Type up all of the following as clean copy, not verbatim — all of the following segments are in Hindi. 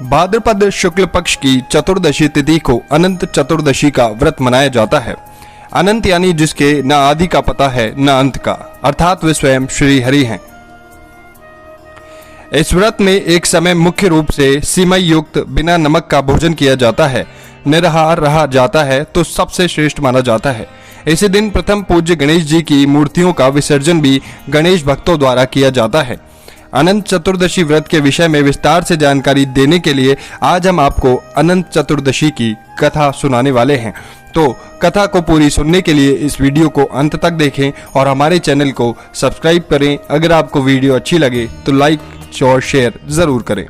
भाद्रपद शुक्ल पक्ष की चतुर्दशी तिथि को अनंत चतुर्दशी का व्रत मनाया जाता है। अनंत यानी जिसके न आदि का पता है न अंत का, अर्थात वे स्वयं श्री हरि हैं। इस व्रत में एक समय मुख्य रूप से सीमई युक्त बिना नमक का भोजन किया जाता है। निराहार रहा जाता है तो सबसे श्रेष्ठ माना जाता है। इसी दिन प्रथम पूज्य गणेश जी की मूर्तियों का विसर्जन भी गणेश भक्तों द्वारा किया जाता है। अनंत चतुर्दशी व्रत के विषय में विस्तार से जानकारी देने के लिए आज हम आपको अनंत चतुर्दशी की कथा सुनाने वाले हैं। तो कथा को पूरी सुनने के लिए इस वीडियो को अंत तक देखें और हमारे चैनल को सब्सक्राइब करें। अगर आपको वीडियो अच्छी लगे तो लाइक और शेयर जरूर करें।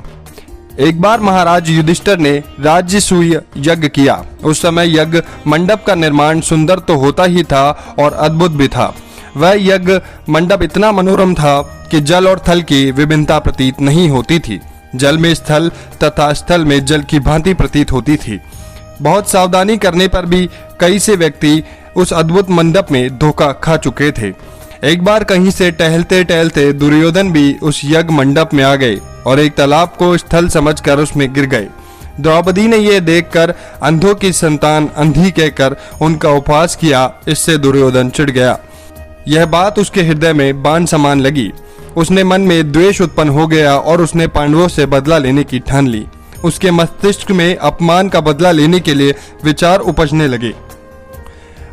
एक बार महाराज युधिष्ठिर ने राजसूय यज्ञ किया। उस समय यज्ञ मंडप का निर्माण सुंदर तो होता ही था और अद्भुत भी था। वह यज्ञ मंडप इतना मनोरम था कि जल और थल की विभिन्नता प्रतीत नहीं होती थी। जल में स्थल तथा स्थल में जल की भांति प्रतीत होती थी। बहुत सावधानी करने पर भी कई से व्यक्ति उस अद्भुत मंडप में धोखा खा चुके थे। एक बार कहीं से टहलते टहलते दुर्योधन भी उस यज्ञ मंडप में आ गए और एक तालाब को स्थल समझकर उसमें गिर गए। द्रौपदी ने यह देखकर अंधों की संतान अंधी कहकर उनका उपहास किया। इससे दुर्योधन चिढ़ गया। यह बात उसके हृदय में बाण समान लगी। उसने मन में द्वेष उत्पन्न हो गया और उसने पांडवों से बदला लेने की ठान ली। उसके मस्तिष्क में अपमान का बदला लेने के लिए विचार उपजने लगे।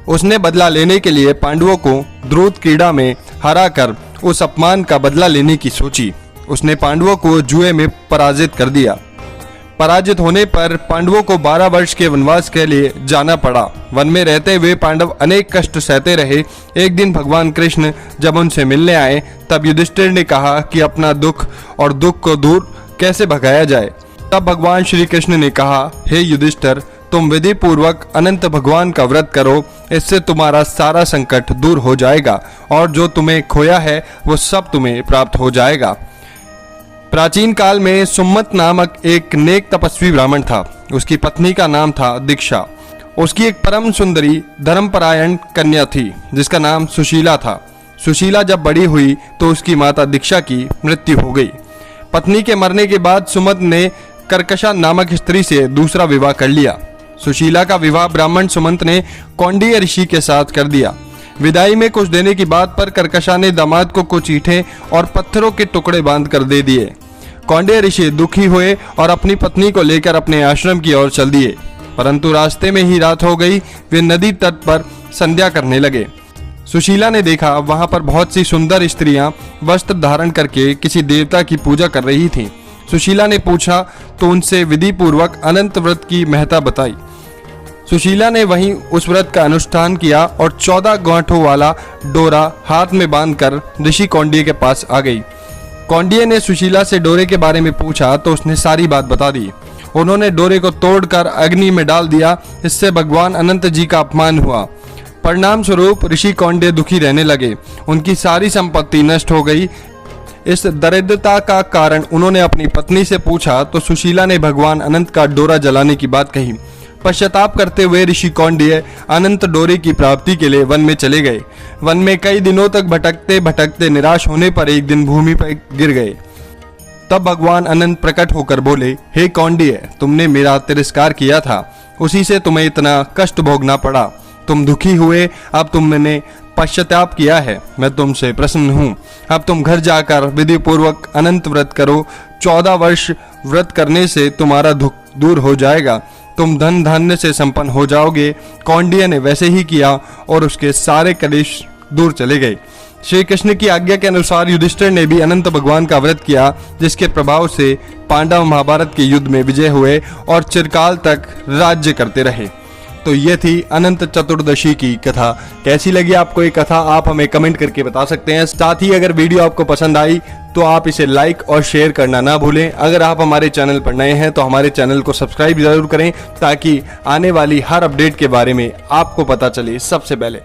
उसने बदला लेने के लिए पांडवों को द्रुत क्रीड़ा में हराकर उस अपमान का बदला लेने की सोची। उसने पांडवों को जुए में पराजित कर दिया। पराजित होने पर पांडवों को 12 वर्ष के वनवास के लिए जाना पड़ा। वन में रहते हुए पांडव अनेक कष्ट सहते रहे। एक दिन भगवान कृष्ण जब उनसे मिलने आए तब युधिष्ठिर ने कहा कि अपना दुख और दुख को दूर कैसे भगाया जाए। तब भगवान श्री कृष्ण ने कहा, हे युधिष्ठिर, तुम विधि पूर्वक अनंत भगवान का व्रत करो। इससे तुम्हारा सारा संकट दूर हो जाएगा और जो तुम्हें खोया है वो सब तुम्हें प्राप्त हो जाएगा। प्राचीन काल में सुम्मत नामक एक नेक तपस्वी ब्राह्मण था। उसकी पत्नी का नाम था दीक्षा। उसकी एक परम सुंदरी धर्मपरायण कन्या थी जिसका नाम सुशीला था। सुशीला जब बड़ी हुई तो उसकी माता दीक्षा की मृत्यु हो गई। पत्नी के मरने के बाद सुमत ने कर्कशा नामक स्त्री से दूसरा विवाह कर लिया। सुशीला का विवाह ब्राह्मण सुमंत ने कौंडिन्य ऋषि के साथ कर दिया। विदाई में कुछ देने की बात पर कर्कशा ने दामाद को कुछ ईंटें और पत्थरों के टुकड़े बांध कर दे दिए। कौंडिन्य ऋषि दुखी हुए और अपनी पत्नी को लेकर अपने आश्रम की ओर चल दिए, परंतु रास्ते में ही रात हो गई। वे नदी तट पर संध्या करने लगे। सुशीला ने देखा वहां पर बहुत सी सुंदर स्त्रियां वस्त्र धारण करके किसी देवता की पूजा कर रही थीं। सुशीला ने पूछा तो उनसे विधि पूर्वक अनंत व्रत की महत्ता बताई। सुशीला ने वहीं उस व्रत का अनुष्ठान किया और 14 गांठों वाला डोरा हाथ में बांधकर ऋषि कौंडिन्य के पास आ गई। कौंडिन्य ने सुशीला से डोरे के बारे में पूछा तो उसने सारी बात बता दी। उन्होंने डोरे को तोड़कर अग्नि में डाल दिया। इससे भगवान अनंत जी का अपमान हुआ। परिणाम स्वरूप ऋषि कौंडिन्य दुखी रहने लगे। उनकी सारी संपत्ति नष्ट हो गई। इस दरिद्रता का कारण उन्होंने अपनी पत्नी से पूछा तो सुशीला ने भगवान अनंत का डोरा जलाने की बात कही। पश्चाताप करते हुए ऋषि कौंडिन्य अनंत डोरे की प्राप्ति के लिए वन में चले गए। वन में कई दिनों तक भटकते भटकते निराश होने पर एक दिन भूमि पर गिर गए। तब भगवान अनंत प्रकट होकर बोले, हे कौंडिन्य, तुमने मेरा तिरस्कार किया था, उसी से तुम्हें इतना कष्ट भोगना पड़ा। तुम दुखी हुए, अब तुमने पश्चाताप किया है। मैं तुमसे प्रसन्न हूँ। अब तुम घर जाकर विधि पूर्वक अनंत व्रत करो। 14 वर्ष व्रत करने से तुम्हारा दुख दूर हो जाएगा। तुम धन धान्य से संपन्न हो जाओगे। कौंडिन्य ने वैसे ही किया और उसके सारे कलेश दूर चले गए। श्री कृष्ण की आज्ञा के अनुसार युधिष्ठिर ने भी अनंत भगवान का व्रत किया, जिसके प्रभाव से पांडव महाभारत के युद्ध में विजय हुए और चिरकाल तक राज्य करते रहे। तो ये थी अनंत चतुर्दशी की कथा। कैसी लगी आपको ये कथा आप हमें कमेंट करके बता सकते हैं। साथ ही अगर वीडियो आपको पसंद आई तो आप इसे लाइक और शेयर करना ना भूलें। अगर आप हमारे चैनल पर नए हैं तो हमारे चैनल को सब्सक्राइब जरूर करें ताकि आने वाली हर अपडेट के बारे में आपको पता चले सबसे पहले।